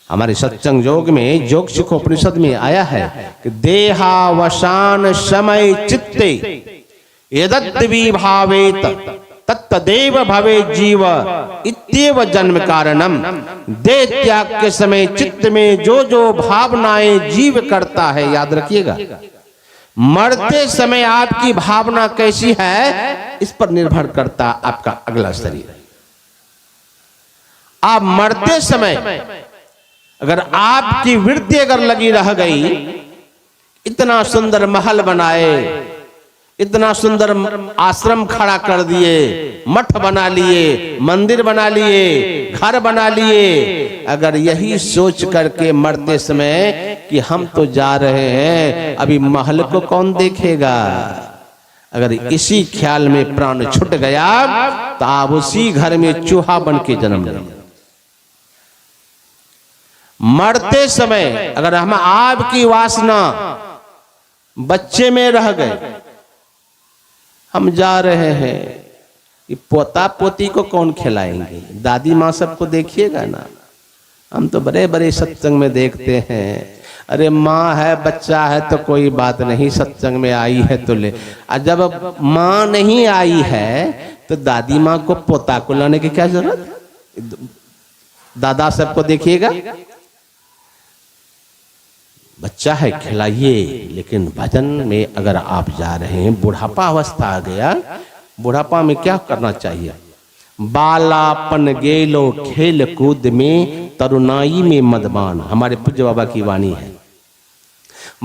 हमारे सत्संग योग में योग सुख उपनिषद में आया है कि देहावसान समय चित्ते यदद्विभावेत तत्तदेव भवे जीव इत्येव जन्म कारणम। देह त्याग के समय चित्त में जो जो भावनाएं जीव करता है, याद रखिएगा, मरते समय आपकी भावना कैसी है इस पर निर्भर करता आपका अगला शरीर। आप मरते समय अगर आपकी वृत्ति अगर लगी रह गई, इतना सुंदर महल बनाए, इतना सुंदर आश्रम खड़ा कर दिए, मठ बना लिए, मंदिर बना लिए, घर बना लिए, अगर यही सोच करके मरते समय कि हम तो जा रहे हैं, अभी महल को कौन देखेगा, अगर इसी ख्याल में प्राण छूट गया तो आप उसी घर में चूहा बन के जन्म लेंगे। मरते समय अगर हम आपकी वासना बच्चे में रह गए, हम जा रहे हैं, कि पोता पोती को कौन खिलाएंगे, दादी माँ सबको देखिएगा ना। हम तो बड़े बड़े सत्संग में देखते हैं, अरे माँ है बच्चा है तो कोई बात नहीं, सत्संग में आई है तो ले, और जब माँ नहीं आई है तो दादी माँ को पोता को लाने की क्या जरूरत। दादा सबको देखिएगा, बच्चा है खिलाइए, लेकिन भजन में अगर आप जा रहे हैं, बुढ़ापा अवस्था आ गया, बुढ़ापा में क्या करना चाहिए, बालापन गेलो खेल कूद में तरुणाई में मदमान, हमारे पूज्य बाबा की वाणी है।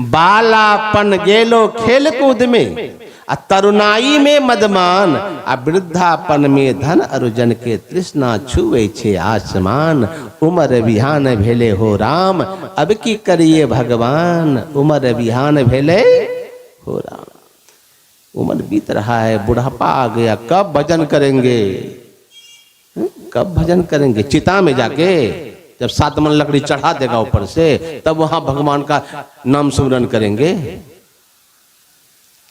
बालापन गेलो खेल कूद में, तरुणाई में मदमान, वृद्धापन में धन अर्जन के तृष्णा छुए छे आसमान, उमर बिहान भेले हो राम अब की करिए भगवान, उमर बिहान भेले हो राम। उम्र बीत रहा है, बुढ़ापा आ गया, कब भजन करेंगे, कब भजन करेंगे। चिता में जाके जब 7 मन लकड़ी चढ़ा देगा ऊपर से, तब वहां भगवान का नाम सुमरन करेंगे।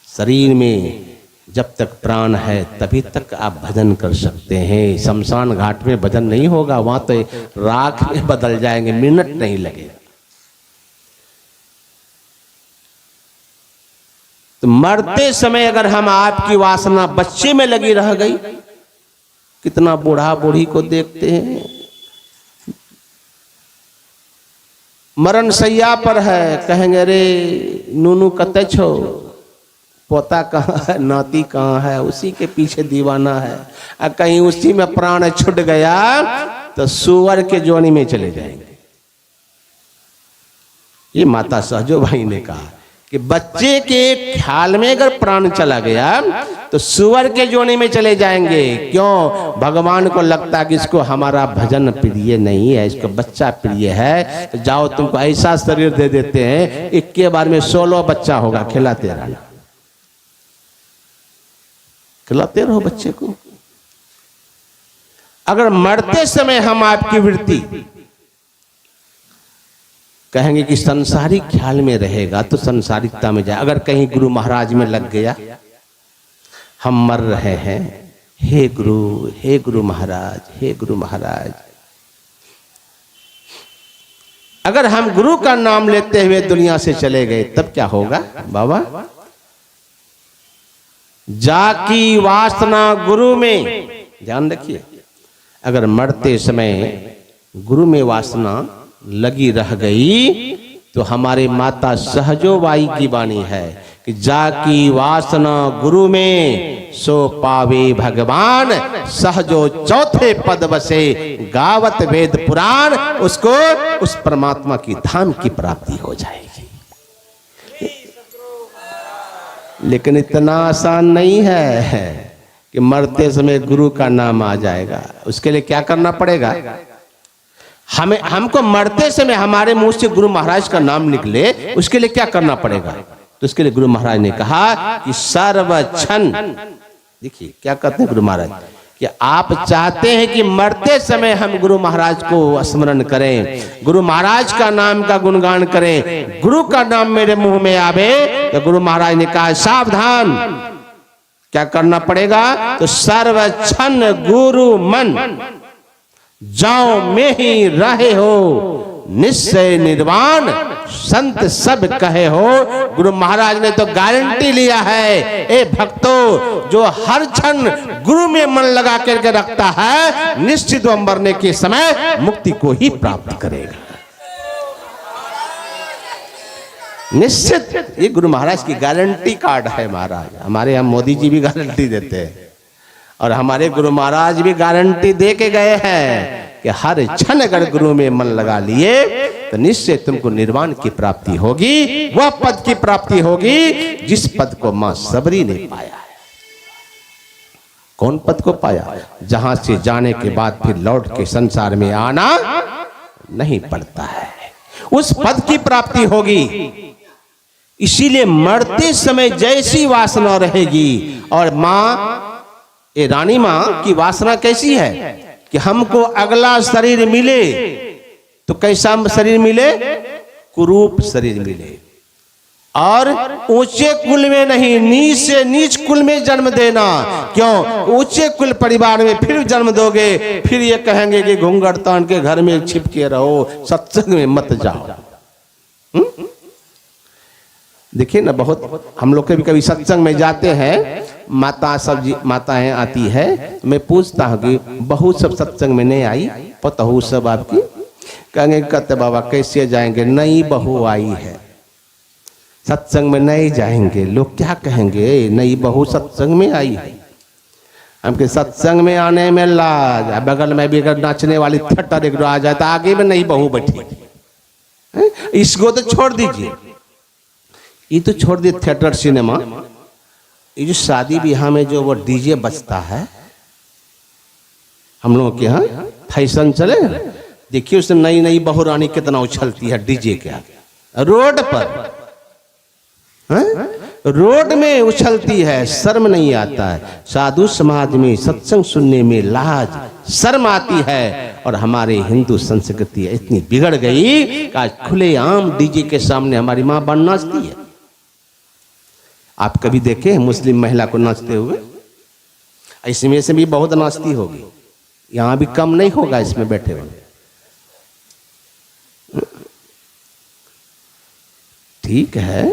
शरीर में जब तक प्राण है तभी तक आप भजन कर सकते हैं। शमशान घाट में भजन नहीं होगा, वहां तो राख में बदल जाएंगे, मिनट नहीं लगेगा। तो मरते समय अगर हम आपकी वासना बच्चे में लगी रह गई, कितना बूढ़ा बूढ़ी को देखते हैं, मरण सैया पर है, कहेंगे अरे नूनू कते छो, पोता कहाँ है, नाती कहाँ है, उसी के पीछे दीवाना है। और कहीं उसी में प्राण छूट गया तो सुअर के जोनी में चले जाएंगे। ये माता सहजो भाई ने कहा कि बच्चे के ख्याल में अगर प्राण चला गया तो सुअर के जोनी में चले जाएंगे। क्यों? भगवान को लगता कि इसको हमारा भजन प्रिय नहीं है, इसको बच्चा प्रिय है, तो जाओ तुमको ऐसा शरीर दे देते हैं, 1 बार में 16 बच्चा होगा, खिलाते रहना, खिलाते रहो बच्चे को। अगर मरते समय हम आपकी वृत्ति कहेंगे कि संसारिक ख्याल में रहेगा तो संसारिकता में जाए। अगर कहीं गुरु महाराज में लग गया, हम मर रहे हैं, हे गुरु महाराज, हे गुरु महाराज, अगर हम गुरु का नाम लेते हुए दुनिया से चले गए तब क्या होगा बाबा? जाकी वासना गुरु में, ध्यान रखिए, अगर मरते समय गुरु में वासना लगी रह गई तो हमारे माता सहजोबाई की वाणी है कि जाकी वासना गुरु में सो पावे भगवान, सहजो चौथे पद बसे गावत वेद पुराण, उसको उस परमात्मा की धाम की प्राप्ति हो जाएगी। लेकिन इतना आसान नहीं है कि मरते समय गुरु का नाम आ जाएगा। उसके लिए क्या करना पड़ेगा? हमको मरते समय हमारे मुंह से गुरु महाराज का नाम निकले, उसके लिए क्या करना पड़ेगा? तो उसके लिए गुरु महाराज ने कहा कि सर्वक्षण, देखिए क्या कहते हैं गुरु महाराज, कि आप चाहते हैं कि मरते समय हम गुरु महाराज को स्मरण करें, गुरु महाराज का नाम का गुणगान करें, गुरु का नाम मेरे मुंह में आवे, तो गुरु महाराज ने कहा सावधान, क्या करना पड़ेगा? तो सर्वक्षण गुरु मन जाओ में ही रहे हो, निश्चय निर्वाण संत सब कहे हो। गुरु महाराज ने तो गारंटी लिया है, ए भक्तों, जो हर क्षण गुरु में मन लगा करके रखता है, निश्चित वो मरने के समय मुक्ति को ही प्राप्त करेगा। निश्चित, ये गुरु महाराज की गारंटी कार्ड है। महाराज हमारे यहाँ मोदी जी भी गारंटी देते हैं और हमारे गुरु महाराज भी गारंटी दे के गए हैं कि हर क्षण अगर गुरु में मन लगा लिए तो निश्चय तुमको निर्वाण की प्राप्ति होगी, वह पद की प्राप्ति होगी जिस पद को मां सबरी ने पाया है। कौन पद को पाया? जहां से जाने के बाद फिर लौट के संसार में आना नहीं पड़ता है, उस पद की प्राप्ति होगी। इसीलिए मरते समय जैसी वासना रहेगी, और मां, ये रानी मां की वासना कैसी है कि हमको अगला शरीर मिले तो कैसा शरीर मिले? कुरूप शरीर मिले, और ऊंचे कुल में नहीं, नीच से नीच कुल में जन्म देना। क्यों? ऊंचे कुल परिवार में फिर जन्म दोगे, फिर ये कहेंगे कि घूंघट तान के घर में छिप के रहो, सत्संग में मत जाओ। देखिए ना, बहुत हम लोग कभी कभी सत्संग में जाते हैं, माता सब माताएं आती है, मैं पूछता हूँ कि बहू सब सत्संग में नहीं आई, पतहू सब आपकी? कहेंगे कहते बाबा कैसे जाएंगे, नई बहू आई है, सत्संग में नहीं जाएंगे। लोग क्या कहेंगे, नई बहू सत्संग में आई है। हमके सत्संग में आने में लाज, बगल में भी अगर नाचने वाली थट्टर एक आ जाए तो आगे में नई बहू बैठी, इसको तो छोड़ दीजिए, ये तो छोड़ दिए थिएटर सिनेमा, ये जो शादी ब्याह में जो वो डीजे बजता है, हम लोगों के यहाँ फैशन चले, देखिए उसने नई नई बहू रानी कितना उछलती है डीजे के आगे, रोड पर, रोड में उछलती है, शर्म नहीं आता है। साधु समाज में सत्संग सुनने में लाज शर्म आती है, और हमारे हिंदू संस्कृति इतनी बिगड़ गई कि आज खुलेआम डीजे के सामने हमारी माँ बन नाचती है। आप कभी देखे मुस्लिम महिला को नाचते हुए? इसमें से भी बहुत नाचती होगी, यहां भी कम नहीं होगा इसमें बैठे हुए। ठीक है,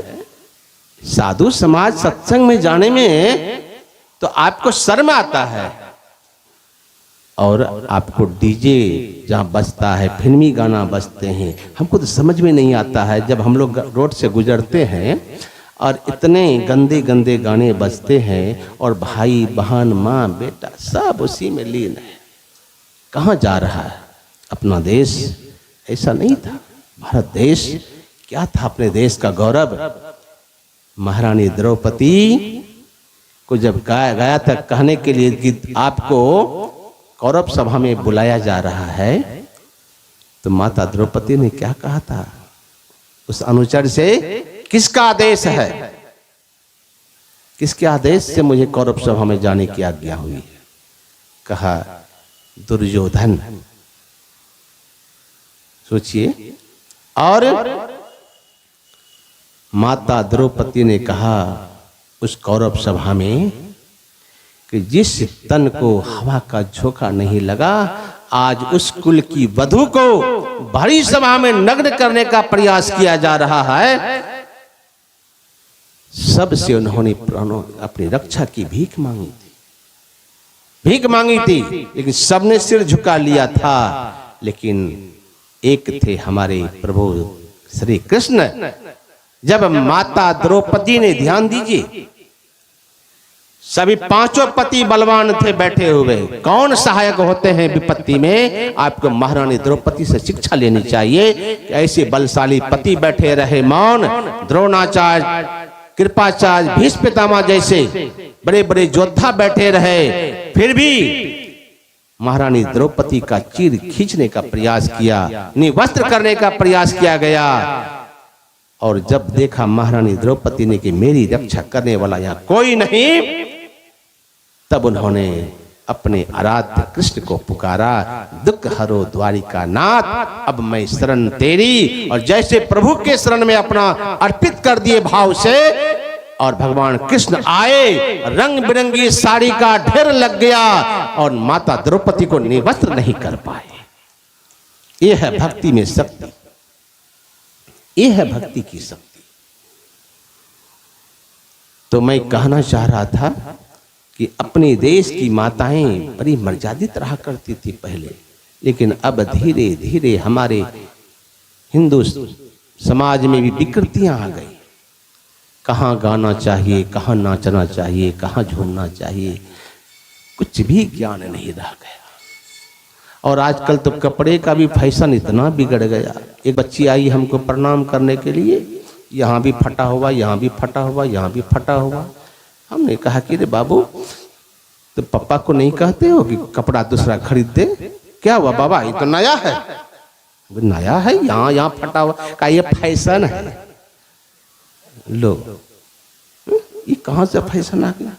साधु समाज सत्संग में जाने में तो आपको शर्म आता है, और आपको डीजे जहां बजता है, फिल्मी गाना बजते हैं, हमको तो समझ में नहीं आता है। जब हम लोग रोड से गुजरते हैं और इतने गंदे गंदे गाने बजते हैं, और भाई बहन माँ बेटा सब उसी में लीन है, कहाँ जा रहा है अपना देश? ऐसा नहीं था। भारत देश क्या था? अपने देश का गौरव। महारानी द्रौपदी को जब गाया था कहने के लिए कि आपको कौरव सभा में बुलाया जा रहा है, तो माता द्रौपदी ने क्या कहा था? उस अनुचर से किसका आदेश है, किसके आदेश से मुझे कौरव सभा में जाने की आज्ञा हुई है? कहा दुर्योधन। सोचिए, और माता द्रौपदी ने कहा उस कौरव सभा में कि जिस तन को हवा का झोंका नहीं लगा, आज उस कुल की वधु को भरी सभा में नग्न करने का प्रयास किया जा रहा है। सबसे उन्होंने प्राणों अपनी रक्षा की भीख मांगी थी, भीख मांगी थी, लेकिन सबने सिर झुका लिया था। लेकिन एक थे हमारे प्रभु श्री कृष्ण। जब माता द्रौपदी ने, ध्यान दीजिए, सभी पांचों पति बलवान थे बैठे हुए, कौन सहायक होते हैं विपत्ति में? आपको महारानी द्रौपदी से शिक्षा लेनी चाहिए कि ऐसे बलशाली पति बैठे रहे मौन। द्रोणाचार्य, कृपाचार्य, भीष्म पितामह जैसे बड़े बड़े योद्धा बैठे रहे, फिर भी महारानी द्रौपदी का चीर खींचने का प्रयास किया, निवस्त्र करने का प्रयास किया गया। और जब देखा महारानी द्रौपदी ने कि मेरी रक्षा करने वाला यहाँ कोई नहीं, तब उन्होंने अपने आराध्य कृष्ण को पुकारा, दुख हरो द्वारिका नाथ, अब मैं शरण तेरी। और जैसे प्रभु के शरण में अपना अर्पित कर दिए भाव से, और भगवान कृष्ण आए, रंग बिरंगी साड़ी का ढेर लग गया, और माता द्रौपदी को निवस्त्र नहीं कर पाए। यह है भक्ति में शक्ति। ये है भक्ति की शक्ति। तो मैं कहना चाह रहा था कि अपने देश की माताएं बड़ी मर्यादित रहा करती थी पहले, लेकिन अब धीरे धीरे हमारे हिंदू समाज में भी विकृतियां आ गई। कहाँ गाना चाहिए, कहाँ नाचना चाहिए, कहाँ झूमना चाहिए, कुछ भी ज्ञान नहीं रह गया। और आजकल तो कपड़े का भी फैशन इतना बिगड़ गया। एक बच्ची आई हमको प्रणाम करने के लिए, यहाँ भी फटा हुआ, यहाँ भी फटा हुआ, यहाँ भी फटा हुआ। हमने कहा कि रे बाबू, तो पापा को नहीं कहते हो कि कपड़ा दूसरा खरीद दे? क्या हुआ बाबा, ये तो नया है। नया है, यहाँ यहाँ फटा हुआ, का ये फैशन है। लो, ये कहाँ से फैशन आ गया?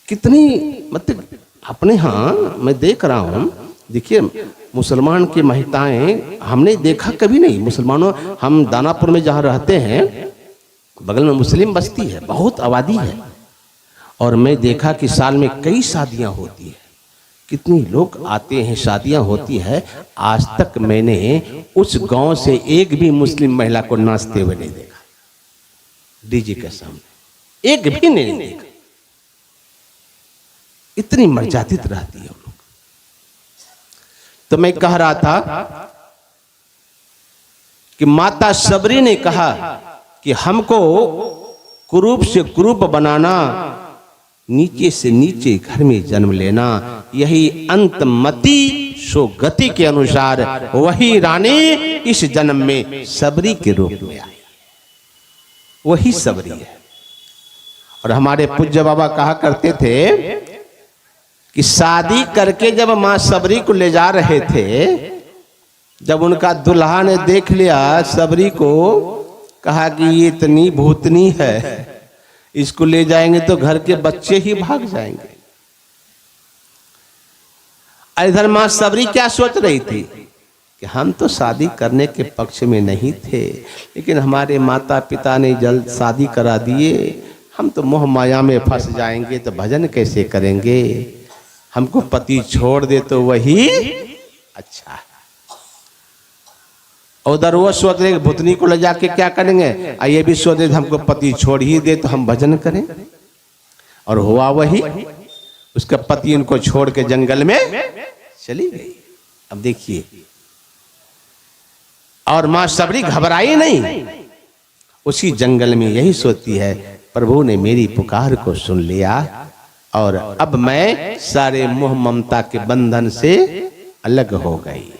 कितनी मतलब अपने यहाँ मैं देख रहा हूँ। देखिए, मुसलमान की महिलाएं हमने देखा कभी नहीं। मुसलमानों, हम दानापुर में जहाँ रहते हैं, बगल में मुस्लिम बस्ती है, बहुत आबादी है, और मैं देखा कि साल में कई शादियां होती है। कितनी लोग आते हैं, शादियां होती है। आज तक मैंने उस गांव से एक भी मुस्लिम महिला को नाचते हुए नहीं देखा, डीजे के सामने एक भी नहीं देखा। इतनी मर्यादित रहती है लोग। तो मैं कह रहा था कि माता सबरी ने कहा कि हमको कुरूप से कुरूप बनाना, नीचे से नीचे घर में जन्म लेना, यही अंतमति सो गति के अनुसार वही रानी इस जन्म में सबरी के रूप में आई। वही सबरी है। और हमारे पूज्य बाबा कहा करते थे कि शादी करके जब मां सबरी को ले जा रहे थे, जब उनका दुल्हा ने देख लिया सबरी को, कहा कि ये इतनी भूतनी है, इसको ले जाएंगे तो घर के बच्चे ही भाग जाएंगे। इधर मां सबरी क्या सोच रही थी कि हम तो शादी करने के पक्ष में नहीं थे, लेकिन हमारे माता पिता ने जल्द शादी करा दिए, हम तो मोह माया में फंस जाएंगे, तो भजन कैसे करेंगे? हमको पति छोड़ दे तो वही अच्छा है। उधर वो सोच रहे भूतनी को ले जाके क्या करेंगे, ये भी सोच रहे हमको पति छोड़ ही दे तो हम भजन करें। और हुआ वही, उसका पति उनको छोड़ के जंगल में चली गई। अब देखिए, और मां सबरी घबराई नहीं, उसी जंगल में यही सोचती है, प्रभु ने मेरी पुकार को सुन लिया और अब मैं सारे मोह ममता के बंधन से अलग हो गई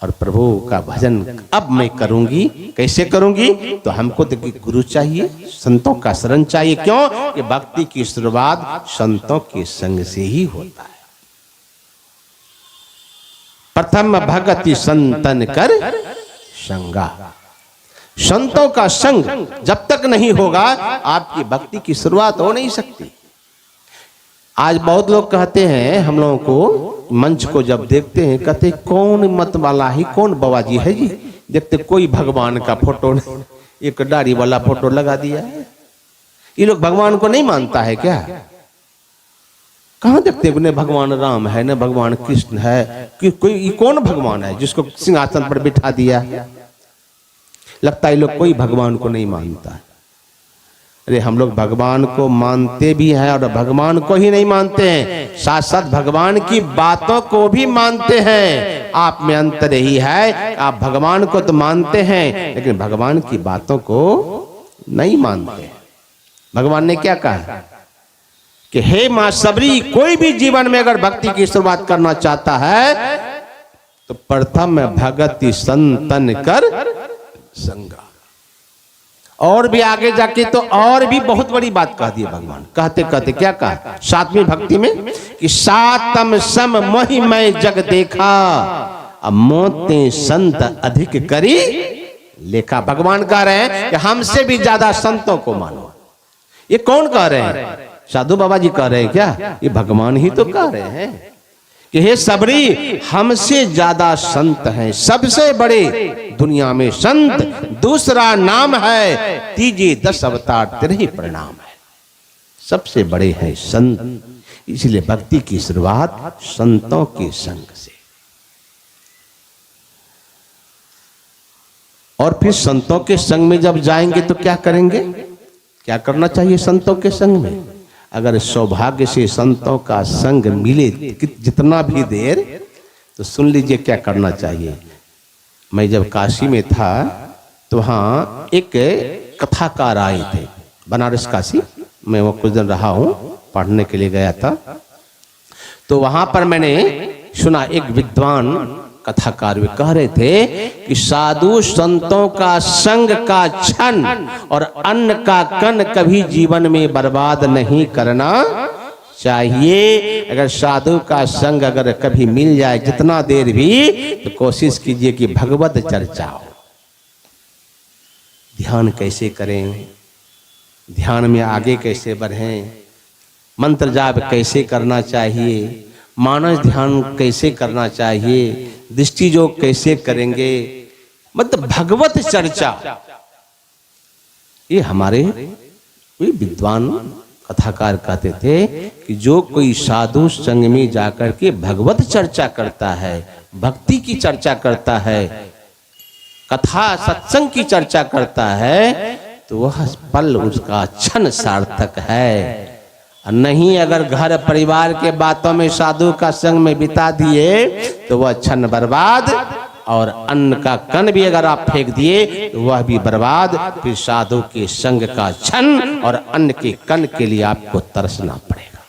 और प्रभु का भजन अब मैं करूंगी। कैसे करूंगी? तो हमको तो गुरु चाहिए, संतों का शरण चाहिए। क्यों? कि भक्ति की शुरुआत संतों के संग से ही होता है। प्रथम भगति संतन कर संगा। संतों का संग जब तक नहीं होगा, आपकी भक्ति की शुरुआत हो नहीं सकती। आज बहुत लोग कहते हैं, हम लोगों को मंच को जब देखते हैं, कहते कौन मत वाला ही, कौन बाबा जी है जी? देखते कोई भगवान का फोटो नहीं, एक दाढ़ी वाला फोटो लगा दिया है। ये लोग भगवान को नहीं मानता है क्या? कहाँ देखते हैं? न भगवान राम है, न भगवान कृष्ण है, कि कोई कौन भगवान है जिसको सिंहासन पर बिठा दिया है? लगता है लोग कोई भगवान को नहीं मानता है। अरे हम लोग भगवान को मानते भी हैं और भगवान को ही नहीं मानते हैं, साथ साथ भगवान की बातों को भी मानते हैं। आप में अंतर यही है, आप भगवान को तो मानते हैं लेकिन भगवान की बातों को नहीं मानते। भगवान ने क्या कहा कि हे मां सबरी, कोई भी जीवन में अगर भक्ति की शुरुआत करना चाहता है तो प्रथम भगति संतन कर संगा। और भी आगे जाके तो और भी बहुत बड़ी बात कह दी भगवान। कहते कहते क्या कहा सातवीं भक्ति में कि सातम सम मोहि मैं जग देखा, अब मोते संत अधिक करी लेखा। भगवान कह रहे हैं कि हमसे भी ज्यादा संतों को मानो। ये कौन कह रहे हैं? साधु बाबा जी कह रहे हैं क्या? ये भगवान ही तो कह रहे हैं कि हे सबरी, हमसे ज्यादा संत हैं, सबसे बड़े दुनिया में संत दूसरा नाम है, तीजे 10 अवतार तेरे ही प्रणाम है। सबसे बड़े हैं संत, इसलिए भक्ति की शुरुआत संतों के संग से। और फिर संतों के संग में जब जाएंगे तो क्या करेंगे, क्या करना चाहिए संतों के संग में? अगर सौभाग्य से संतों का संग मिले जितना भी देर, तो सुन लीजिए क्या करना चाहिए। मैं जब काशी में था तो वहाँ एक कथाकार आए थे, बनारस काशी, मैं वो कुछ दिन रहा हूँ, पढ़ने के लिए गया था। तो वहाँ पर मैंने सुना एक विद्वान कथाकार वे कह रहे थे कि साधु संतों का संग का क्षण और अन्न का कण कभी जीवन में बर्बाद नहीं करना चाहिए। अगर साधु का संग अगर कभी मिल जाए जितना देर भी, तो कोशिश कीजिए कि भगवत चर्चा हो। ध्यान कैसे करें, ध्यान में आगे कैसे बढ़ें, मंत्र जाप कैसे करना चाहिए, मानस ध्यान कैसे करना चाहिए, दृष्टि योग कैसे करेंगे, मतलब भगवत चर्चा। ये हमारे विद्वान कथाकार कहते थे कि जो कोई साधु संग में जाकर के भगवत चर्चा करता है, भक्ति की चर्चा करता है, कथा सत्संग की चर्चा करता है, तो वह पल उसका क्षण सार्थक है। नहीं अगर घर परिवार के बातों में साधु का संग में बिता दिए तो वह क्षण बर्बाद, और अन्न का कण भी अगर आप फेंक दिए तो वह भी बर्बाद। फिर साधु के संग का क्षण और अन्न के कण के लिए आपको तरसना पड़ेगा,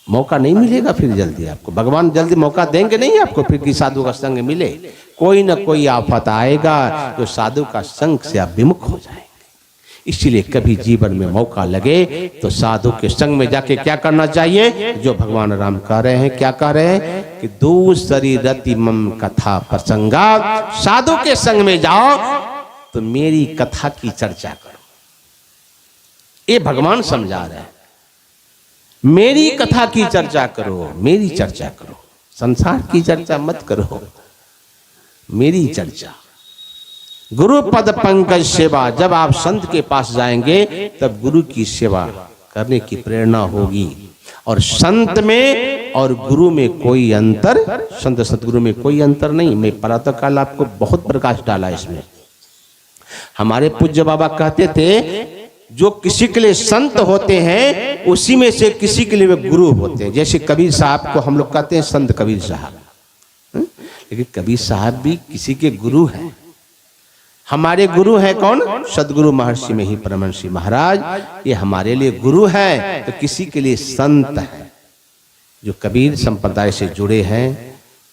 मौका नहीं मिलेगा फिर जल्दी आपको, भगवान जल्दी मौका देंगे नहीं आपको फिर कि साधु का संग मिले। कोई ना कोई आफत आएगा जो साधु का संग से आप विमुख हो जाएंगे। इसीलिए कभी जीवन में मौका लगे तो साधु के संग में जाके क्या करना चाहिए, जो भगवान राम कह रहे हैं, क्या कह रहे हैं कि दूसरी रति मम कथा प्रसंगा, साधु के संग में जाओ तो मेरी कथा की चर्चा करो। ये भगवान समझा रहे हैं, मेरी कथा की चर्चा करो, मेरी चर्चा करो, संसार की चर्चा मत करो, मेरी चर्चा। गुरु पद पंकज सेवा, जब आप संत के पास जाएंगे तब गुरु की सेवा करने की प्रेरणा होगी। और संत में और गुरु में कोई अंतर, संत सतगुरु में कोई अंतर नहीं। मैं प्रातः काल आपको बहुत प्रकाश डाला इसमें। हमारे पूज्य बाबा कहते थे जो किसी के लिए संत होते हैं उसी में से किसी के लिए वे गुरु होते हैं। जैसे कबीर साहब को हम लोग कहते हैं संत कबीर साहब, लेकिन कबीर साहब भी किसी के गुरु हैं। हमारे गुरु हैं कौन, सदगुरु महर्षि में ही परमहंस महाराज, ये हमारे लिए गुरु हैं। तो किसी के लिए संत है जो कबीर संप्रदाय से जुड़े हैं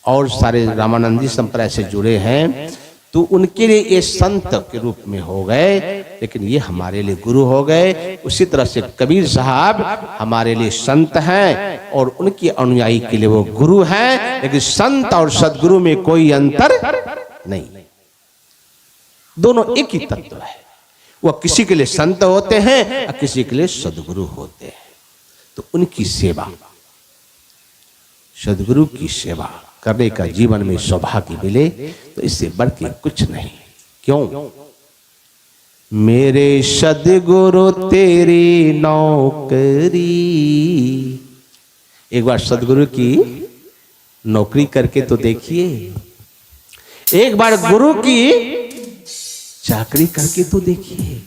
और सारे रामानंदी संप्रदाय से जुड़े हैं, तो उनके लिए ये संत के रूप में हो गए, लेकिन ये हमारे लिए गुरु हो गए। उसी तरह से कबीर साहब हमारे लिए संत हैं और उनके अनुयायी के लिए वो गुरु हैं। लेकिन संत और सदगुरु में कोई अंतर नहीं, दोनों एक ही तत्व है। वह किसी के लिए संत होते हैं और किसी के लिए सदगुरु होते हैं। तो उनकी सेवा, सदगुरु की सेवा करने का जीवन में सौभाग्य मिले तो इससे बढ़ के कुछ नहीं। क्यों? मेरे सदगुरु तेरी नौकरी। एक बार सदगुरु की नौकरी करके तो देखिए, एक बार गुरु की चाकरी करके तो देखिए।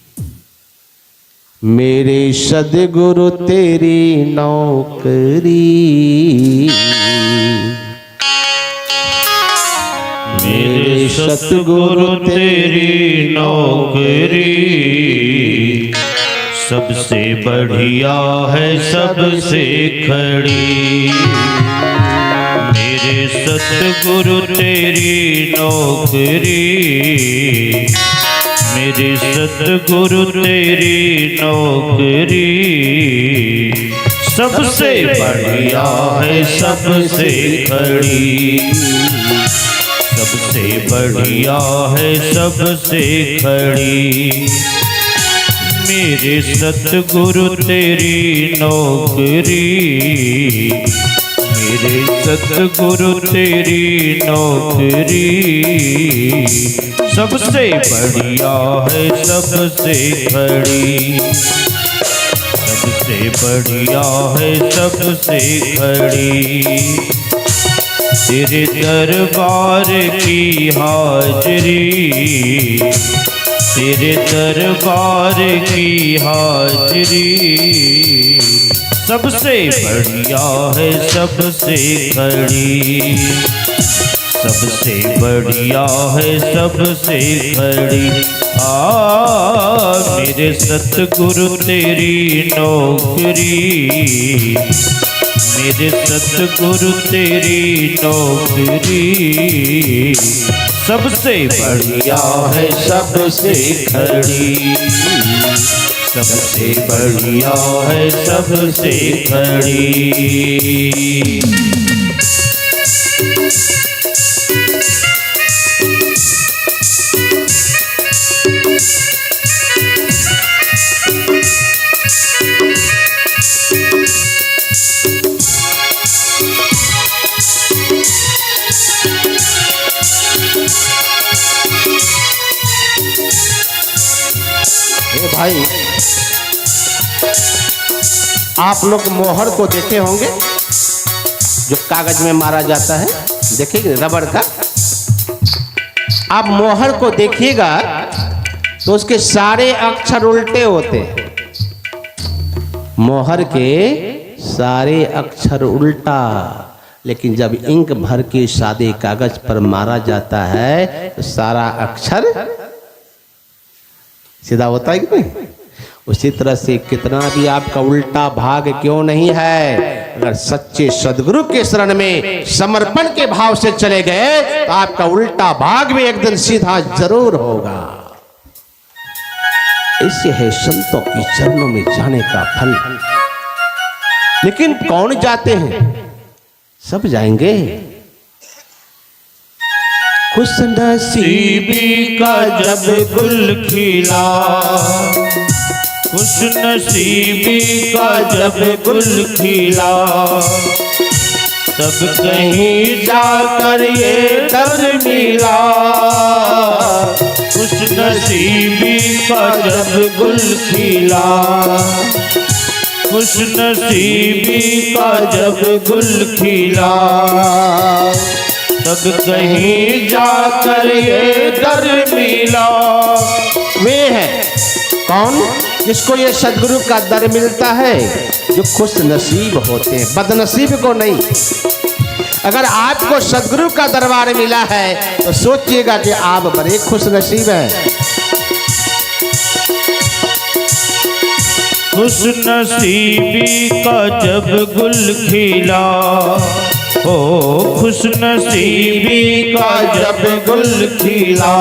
मेरे सदगुरु तेरी नौकरी, मेरे सतगुरु तेरी नौकरी, सबसे बढ़िया है सबसे खड़ी। मेरे सतगुरु तेरी नौकरी, मेरे सतगुरु तेरी नौकरी, सबसे बढ़िया है सबसे खड़ी। सबसे बढ़िया है सबसे खड़ी। मेरे सतगुरु तेरी नौकरी, मेरे सतगुरु तेरी नौकरी, सबसे बढ़िया है सबसे खड़ी। सबसे बढ़िया है सबसे खड़ी। तेरे दरबार की हाजरी, तेरे दरबार की हाजरी। सबसे बढ़िया है सबसे खड़ी, सबसे बढ़िया है सबसे खड़ी। मेरे सतगुरु तेरी नौकरी, मेरे सतगुरु तेरी नौकरी। सबसे बढ़िया है सबसे खड़ी, सबसे बढ़िया है सबसे खड़ी। भाई आप लोग मोहर को देखे होंगे, जो कागज में मारा जाता है, देखिए रबड़ का। आप मोहर को देखिएगा तो उसके सारे अक्षर उल्टे होते हैं, मोहर के सारे अक्षर उल्टा। लेकिन जब इंक भर के सादे कागज पर मारा जाता है तो सारा अक्षर सीधा होता है कि नहीं। उसी तरह से कितना भी आपका उल्टा भाग क्यों नहीं है, अगर सच्चे सदगुरु के शरण में समर्पण के भाव से चले गए तो आपका उल्टा भाग भी एक दिन सीधा जरूर होगा। इससे है संतों के चरणों में जाने का फल। लेकिन कौन जाते हैं? सब जाएंगे। खुश नसीबी का जब गुल खिला, खुश नसीबी का जब गुल खिला, तब कहीं जाकर ये दर मिला। खुश नसीबी का जब गुल खिला, खुश नसीबी का जब गुल खिला, तब कहीं जाकर ये दर मिला। वे हैं कौन जिसको ये सदगुरु का दर मिलता है? जो खुश नसीब होते हैं, बदनसीब को नहीं। अगर आपको सदगुरु का दरबार मिला है तो सोचिएगा कि आप बड़े खुश नसीब हैं। खुश नसीबी का जब गुल खिला, ओ खुश नसीबी का जब गुल खिला,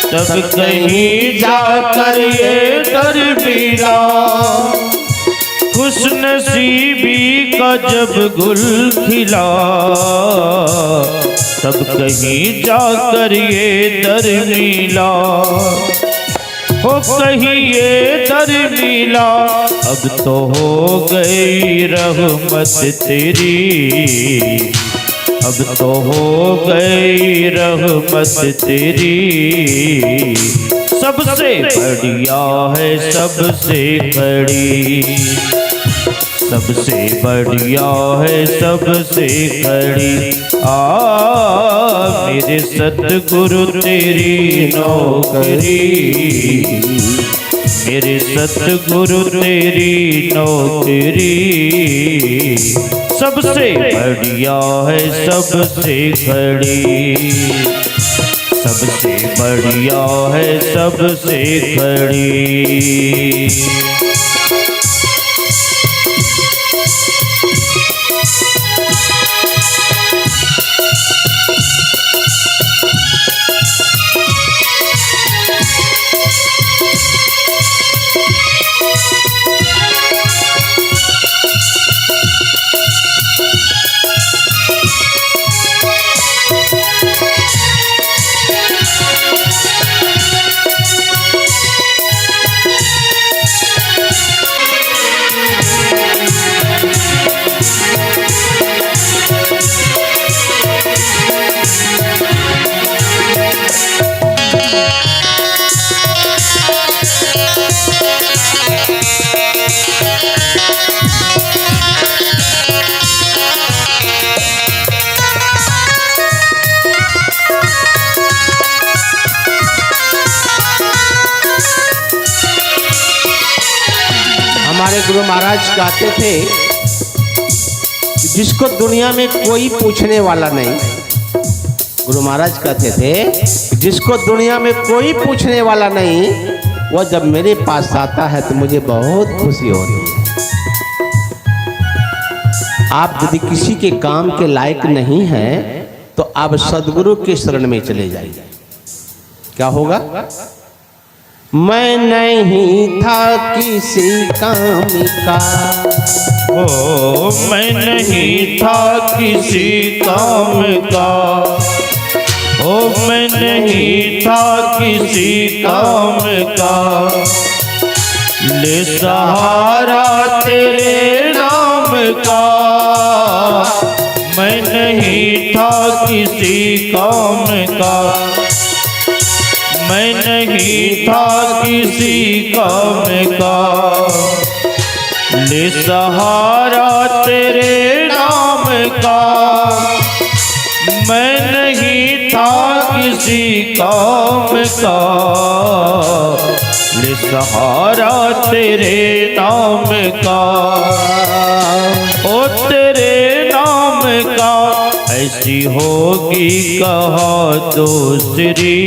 तब कहीं जाकर ये दर मिला। खुश नसीबी का जब गुल खिला, तब कहीं जाकर ये दर मिला। हो कहीं ये दर मिला, अब तो हो गई रहमत तेरी, अब तो हो गई रहमत तेरी। सबसे बढ़िया है सबसे खड़ी, सबसे बढ़िया है सबसे खड़ी। मेरे सतगुरु तेरी नौकरी, मेरे सतगुरु तेरी नौकरी। सबसे बढ़िया है सबसे खड़ी, सबसे बढ़िया है सबसे खड़ी। हमारे गुरु महाराज कहते थे कि जिसको दुनिया में कोई पूछने वाला नहीं, गुरु महाराज कहते थे जिसको दुनिया में कोई पूछने वाला नहीं, वह जब मेरे पास आता है तो मुझे बहुत खुशी होती है। आप यदि किसी के काम के लायक नहीं हैं तो आप सदगुरु के शरण में चले जाइए। क्या होगा? मैं नहीं था किसी काम का, ओ मैं नहीं था किसी काम का, ओ मैं नहीं था किसी काम का, ले सहारा तेरे नाम का। मैं नहीं था किसी काम का, मैं नहीं था किसी काम का, ले सहारा तेरे नाम का। मैं नहीं था किसी काम का, ले सहारा तेरे नाम का, ओ तेरे नाम का। ऐसी होगी कहा दूसरी,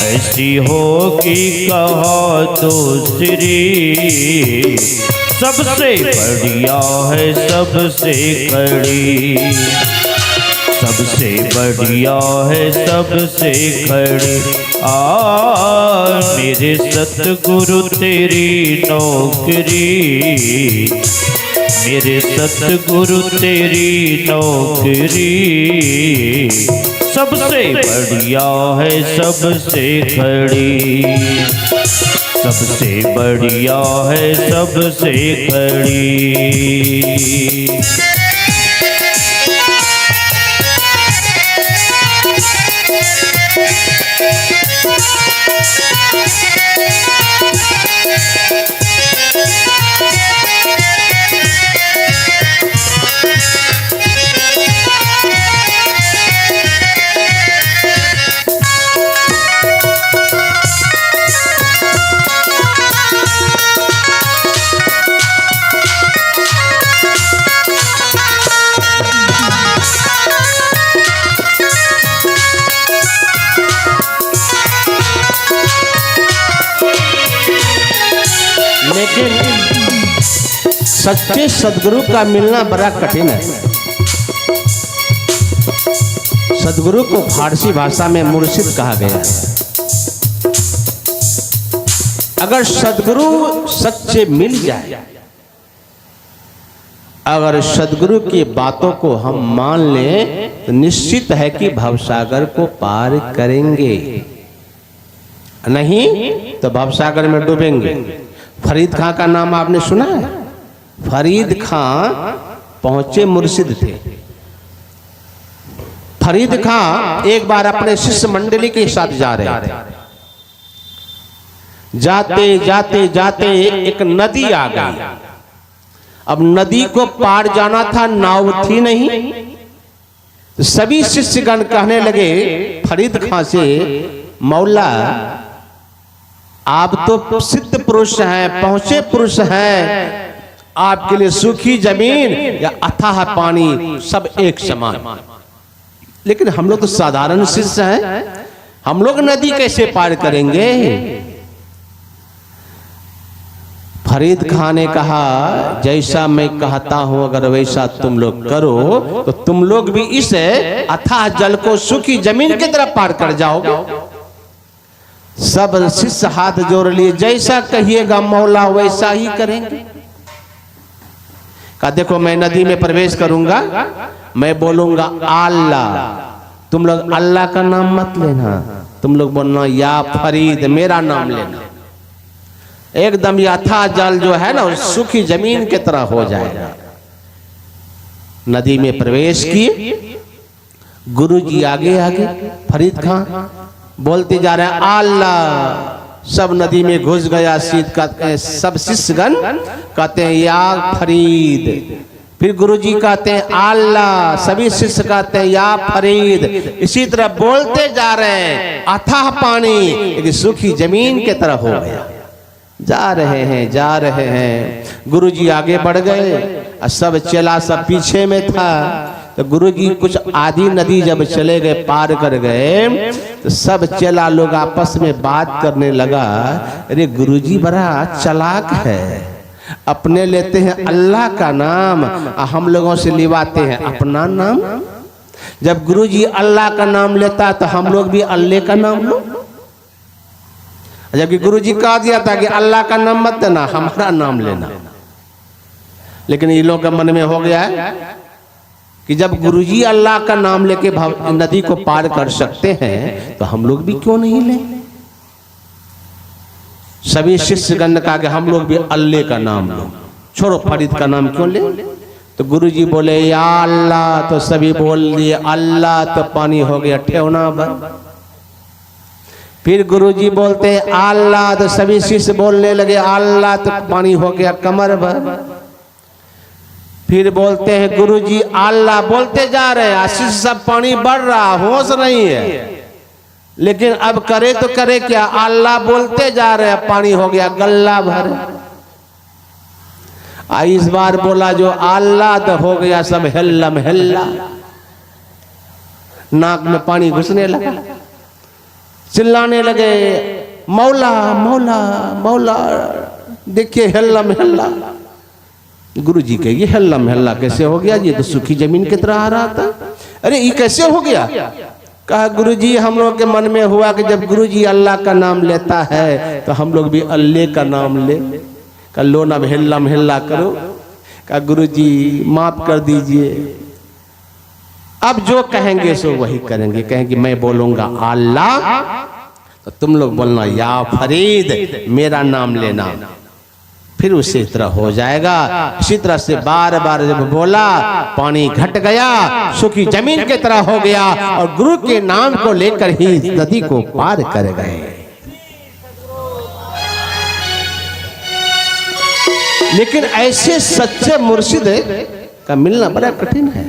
ऐसी होगी कहा दूसरी, सबसे बढ़िया है सबसे खड़ी, सबसे बढ़िया है सबसे खड़ी। मेरे सतगुरु तेरी नौकरी, मेरे सतगुरु तेरी नौकरी, सबसे बढ़िया है सबसे खड़ी, सबसे बढ़िया है सबसे खड़ी। लेकिन सच्चे सदगुरु का मिलना बड़ा कठिन है। सदगुरु को फारसी भाषा में मुर्शिद कहा गया है। अगर सदगुरु सच्चे मिल जाए, अगर सदगुरु की बातों को हम मान लें तो निश्चित है कि भवसागर को पार करेंगे, नहीं तो भवसागर में डूबेंगे। फरीद खां का नाम आपने सुना है? फरीद खां पहुंचे मुर्शिद थे। फरीद खां एक बार अपने शिष्य मंडली के साथ जा रहे थे। जाते जाते जाते एक नदी आ गई। अब नदी को पार जाना था, नाव थी नहीं। तो सभी शिष्यगण कहने लगे फरीद खां से, मौला आप तो सिद्ध पुरुष हैं, पहुंचे पुरुष हैं, आपके लिए सूखी जमीन या अथाह पानी सब एक समान। लेकिन हम लोग तो साधारण शिष्य हैं, हम लोग नदी कैसे पार करेंगे? फरीद खां ने कहा, जैसा मैं कहता हूं अगर वैसा तुम लोग करो तो तुम लोग भी इस अथाह जल को सूखी जमीन की तरफ पार कर जाओगे। सब शिष्य हाथ जोड़ लिए, जैसा कहिएगा मौला वैसा ही करेंगे। कहा देखो मैं नदी में प्रवेश करूंगा, मैं बोलूंगा अल्लाह, तुम लोग अल्लाह का नाम मत लेना, तुम लोग बोलना या फरीद मेरा नाम लेना। एकदम यथा जल जो है ना सूखी जमीन की तरह हो जाएगा। नदी में प्रवेश किए, गुरुजी आगे आगे, फरीद खां बोलते जा रहे हैं अल्लाह। सब नदी में घुस गया। सब शिष्यगण कहते हैं या फरीद। फिर गुरुजी कहते हैं अल्लाह। सभी शिष्य कहते हैं या फरीद। इसी तरह बोलते जा रहे हैं। अथाह पानी एक सूखी जमीन की तरह हो गया। जा रहे हैं। गुरुजी आगे बढ़ गए और सब चेला सब पीछे में था। तो गुरुजी कुछ आधी नदी जब चले गए, पार कर गए, तो सब चेला लोग आपस में बात करने लगा, अरे गुरुजी बड़ा चालाक है, अपने लेते हैं अल्लाह का नाम और हम लोगों से लिवाते हैं अपना नाम। जब गुरुजी अल्लाह का नाम लेता तो हम लोग भी अल्लाह का नाम लो। जबकि गुरुजी कहा दिया था कि अल्लाह का नाम मत देना, हमारा नाम लेना। लेकिन ये लोग के मन में हो गया है कि जब गुरुजी अल्लाह का नाम लेके नदी को पार कर सकते हैं तो हम लोग भी क्यों नहीं लें। सभी शिष्यगण ने कहा कि हम लोग भी अल्लाह का नाम लो, छोड़ो फरीद का नाम क्यों ले। तो गुरुजी बोले या अल्लाह, तो सभी बोल दिए अल्लाह, तो पानी हो गया ठेवना भर। फिर गुरुजी बोलते हैं अल्लाह, तो सभी शिष्य बोलने लगे अल्लाह, तो पानी हो गया कमर भर। फिर बोलते हैं गुरुजी अल्लाह, बोलते जा रहे हैं, शिष्य सब पानी बढ़ रहा, होश नहीं है। लेकिन अब करे तो करे क्या, अल्लाह बोलते जा रहे हैं, पानी हो गया गल्ला भर। इस बार बोला जो अल्लाह, तो हो गया सब हिल्लम हिल्ला, नाक में पानी घुसने लगा, चिल्लाने लगे मौला मौला मौला, देखिए हिल्लम हिल्ला। गुरुजी कहे ये हिल्लम हिल्ला कैसे हो गया, ये तो सूखी जमीन की तरह आ रहा था, अरे ये कैसे हो गया। कहा गुरुजी हम लोग के मन में हुआ कि जब गुरुजी अल्लाह का नाम लेता है तो हम लोग भी अल्लाह का नाम ले। कहा लो ना हिल्लम हिल्ला करो। कहा गुरुजी माफ कर दीजिए, अब जो कहेंगे सो वही करेंगे। कहेंगे मैं बोलूंगा अल्लाह, तो तुम लोग बोलना या फरीद, मेरा नाम लेना, फिर उसी तरह हो जाएगा। इसी तरह से बार बार जब बोला, पानी घट गया, सूखी जमीन की तरह हो गया और गुरु के नाम को लेकर ही नदी को पार कर गए। लेकिन ऐसे सच्चे मुर्शिद का मिलना बड़ा कठिन है।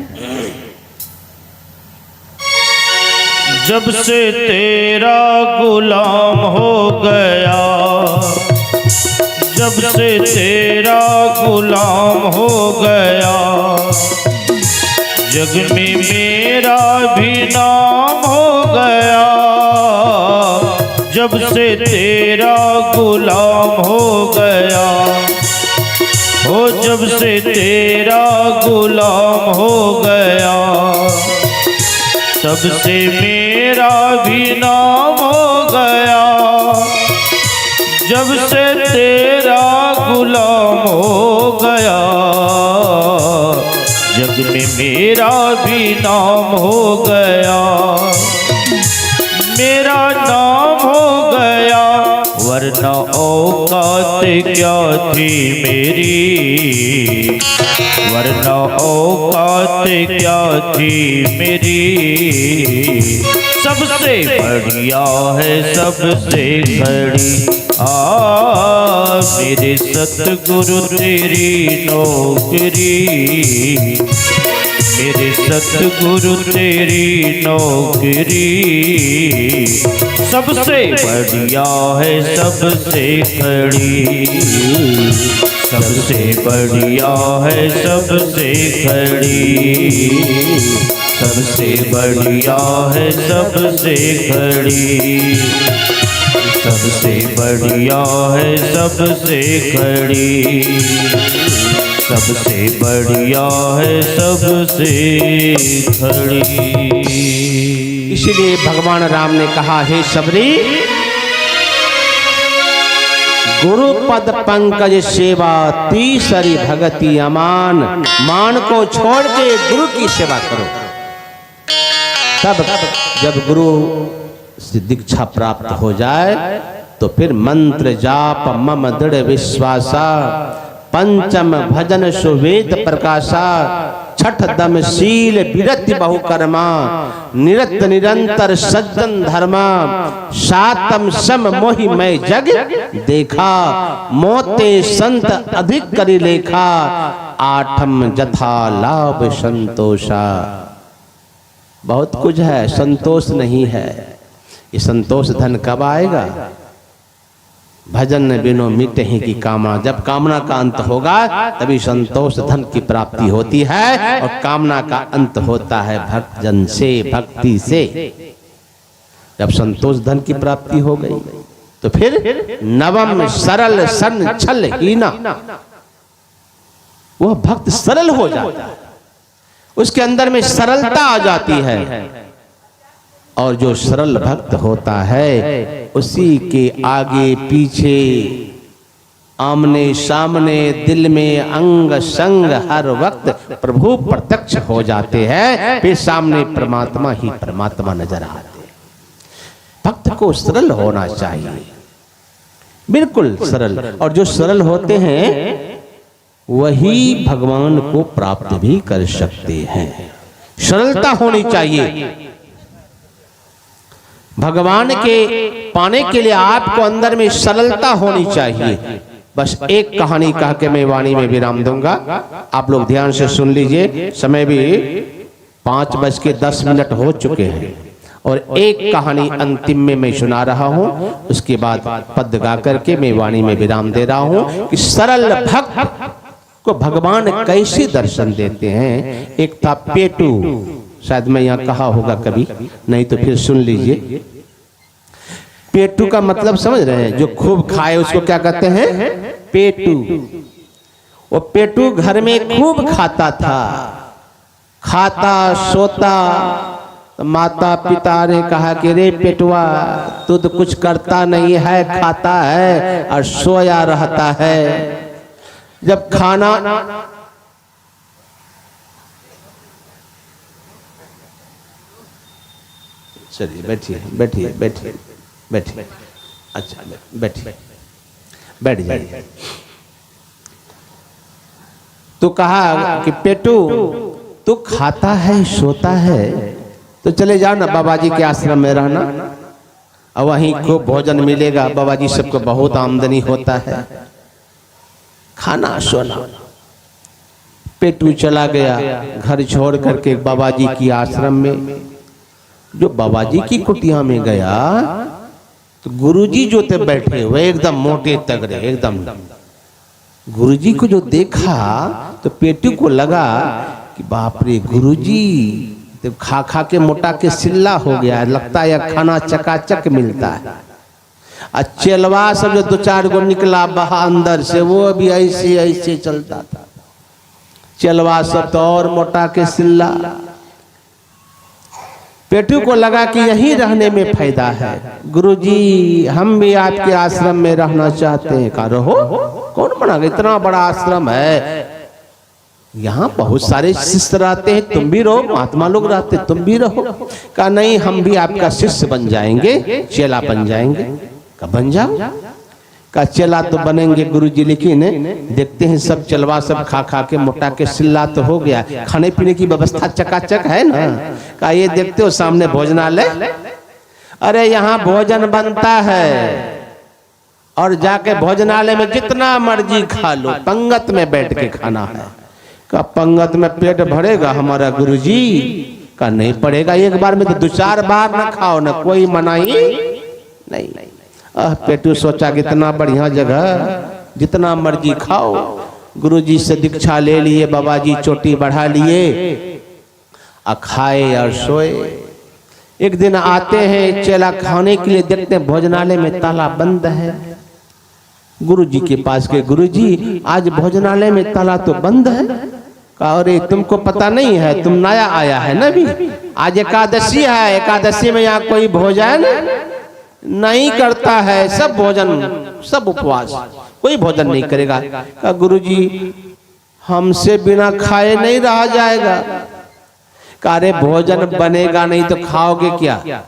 जब से तेरा गुलाम हो गया, जब से तेरा गुलाम हो गया, जग में मेरा भी नाम हो गया। जब से तेरा गुलाम हो गया, हो जब से तेरा गुलाम हो गया, तब से मेरा भी नाम हो गया। जब से तेरा गुलाम हो गया, जग में मेरा भी नाम हो गया। मेरा नाम हो गया, वरना औकात क्या थी मेरी, वरना औकात क्या थी मेरी। सबसे बढ़िया है सबसे खड़ी मेरे सतगुरु तेरी नौकरी, मेरे सतगुरु तेरी नौकरी। सबसे बढ़िया है सबसे खड़ी, सबसे बढ़िया है सबसे खड़ी, सबसे बढ़िया है सबसे खड़ी, सबसे बढ़िया है सबसे खड़ी, सबसे बढ़िया है सबसे खड़ी। इसलिए भगवान राम ने कहा हे सबरी, गुरु पद पंकज सेवा तीसरी भगति अमान। मान को छोड़ के गुरु की सेवा करो। तब जब गुरु से दीक्षा प्राप्त हो जाए तो फिर मंत्र जाप मम दृढ़ विश्वासा, पंचम भजन सुवेद प्रकाशा, छठ दम शील विरति बहुकर्मा, निरत निरंतर सज्जन धर्मा, सातम सम मोहि मैं जग देखा, मोते संत अधिक करि लेखा, आठम जथा लाभ संतोषा। बहुत कुछ है, संतोष नहीं है। ये संतोष धन कब आएगा? भजन बिनो मिटे ही की कामना। जब कामना का अंत होगा तभी संतोष धन की प्राप्ति होती है, और कामना का अंत होता है भक्त जन से, भक्ति से। जब संतोष धन की प्राप्ति हो गई तो फिर नवम सरल सन छल हीना, वह भक्त सरल हो जाता है, उसके अंदर में सरलता आ जाती है। और जो सरल भक्त होता है उसी के आगे पीछे आमने सामने दिल में अंग संग हर वक्त प्रभु प्रत्यक्ष हो जाते हैं, फिर सामने परमात्मा ही परमात्मा नजर आते हैं। भक्त को सरल होना चाहिए, बिल्कुल सरल। और जो सरल होते हैं वही भगवान को प्राप्त भी कर सकते हैं। सरलता होनी चाहिए। भगवान के पाने के लिए आपको अंदर में सरलता होनी चाहिए। बस एक कहानी कह के मैं वाणी में विराम दूंगा, आप लोग ध्यान से सुन लीजिए। समय भी 5:10 हो चुके हैं, और एक कहानी अंतिम में मैं सुना रहा हूं, उसके बाद पद गा करके मैं वाणी में विराम दे रहा हूं कि सरल भक्त को भगवान कैसे दर्शन देते हैं। एक था पेटू, शायद मैं यहाँ कहा होगा कभी, नहीं तो फिर सुन लीजिए। पेटू का मतलब समझ रहे हैं? जो खूब खाए उसको क्या कहते हैं? पेटू। वो पेटू घर में खूब खाता था, खाता सोता। तो माता पिता ने कहा कि रे पेटुआ, तू तो कुछ करता नहीं है, खाता है और सोया रहता है। जब खाना चलिए बैठिए बैठिए बैठिए बैठिए, अच्छा बैठिए, बैठ जाइए। तो कहा कि पेटू तू खाता है सोता है, तो चले जाओ ना बाबा जी के आश्रम में रहना, और वहीं खूब भोजन मिलेगा। बाबा जी सबको बहुत आमदनी होता है, खाना सोना। पेटू चला गया घर छोड़ करके बाबा जी की आश्रम में। जो बाबा जी की कुटिया में गया तो गुरुजी जो थे बैठे हुए एकदम मोटे तगड़े एकदम। गुरुजी को जो देखा तो पेटू को लगा कि बाप रे गुरुजी तो खा खा के मोटा के सिल्ला हो गया है, लगता है खाना चकाचक मिलता है। चेलवा सब जो 2-4 गो निकला बाहर अंदर से, वो भी ऐसे ऐसे चलता था। चेलवा सब तो और मोटा के सिल्ला। पेटू को लगा कि यहीं रहने में फायदा है। गुरुजी हम भी आपके आश्रम में रहना चाहते हैं। कहा रहो, कौन मना, इतना बड़ा आश्रम है, यहाँ बहुत सारे शिष्य रहते हैं, तुम भी रहो, महात्मा लोग रहते, तुम भी रहो। कहा नहीं, हम भी आपका शिष्य बन जाएंगे, चेला बन जाएंगे। कहा बन जाओ। कहा चेला तो बनेंगे गुरुजी, लेकिन देखते हैं सब चलवा सब खा खा के मोटा के सिल्ला तो हो गया, खाने पीने की व्यवस्था चकाचक है ना। कहा ये देखते हो सामने भोजनालय, अरे यहाँ भोजन बनता है, और जाके भोजनालय में जितना मर्जी खा लो, पंगत में बैठ के खाना है। का पंगत में पेट भरेगा हमारा गुरुजी? का नहीं पड़ेगा, एक बार में तो 2-4 बार ना खाओ ना, कोई मनाही नहीं। पेटू सोचा कि इतना बढ़िया जगह, जितना मर्जी खाओ। गुरुजी से दीक्षा ले लिए, बाबा जी चोटी बढ़ा लिए, खाए और सोए। एक दिन आते हैं चेला खाने के लिए, देखते हैं भोजनालय में ताला बंद है। गुरुजी के पास गए, गुरुजी आज भोजनालय में ताला तो बंद है। कहा अरे तुमको पता नहीं है, तुम नया आया है ना, भी आज एकादशी है, एकादशी में यहाँ कोई भोजन नहीं करता है, सब भोजन सब उपवास, कोई भोजन नहीं करेगा। कहा गुरुजी हमसे बिना खाए नहीं रहा जाएगा। कहा अरे भोजन बनेगा नहीं तो खाओगे क्या,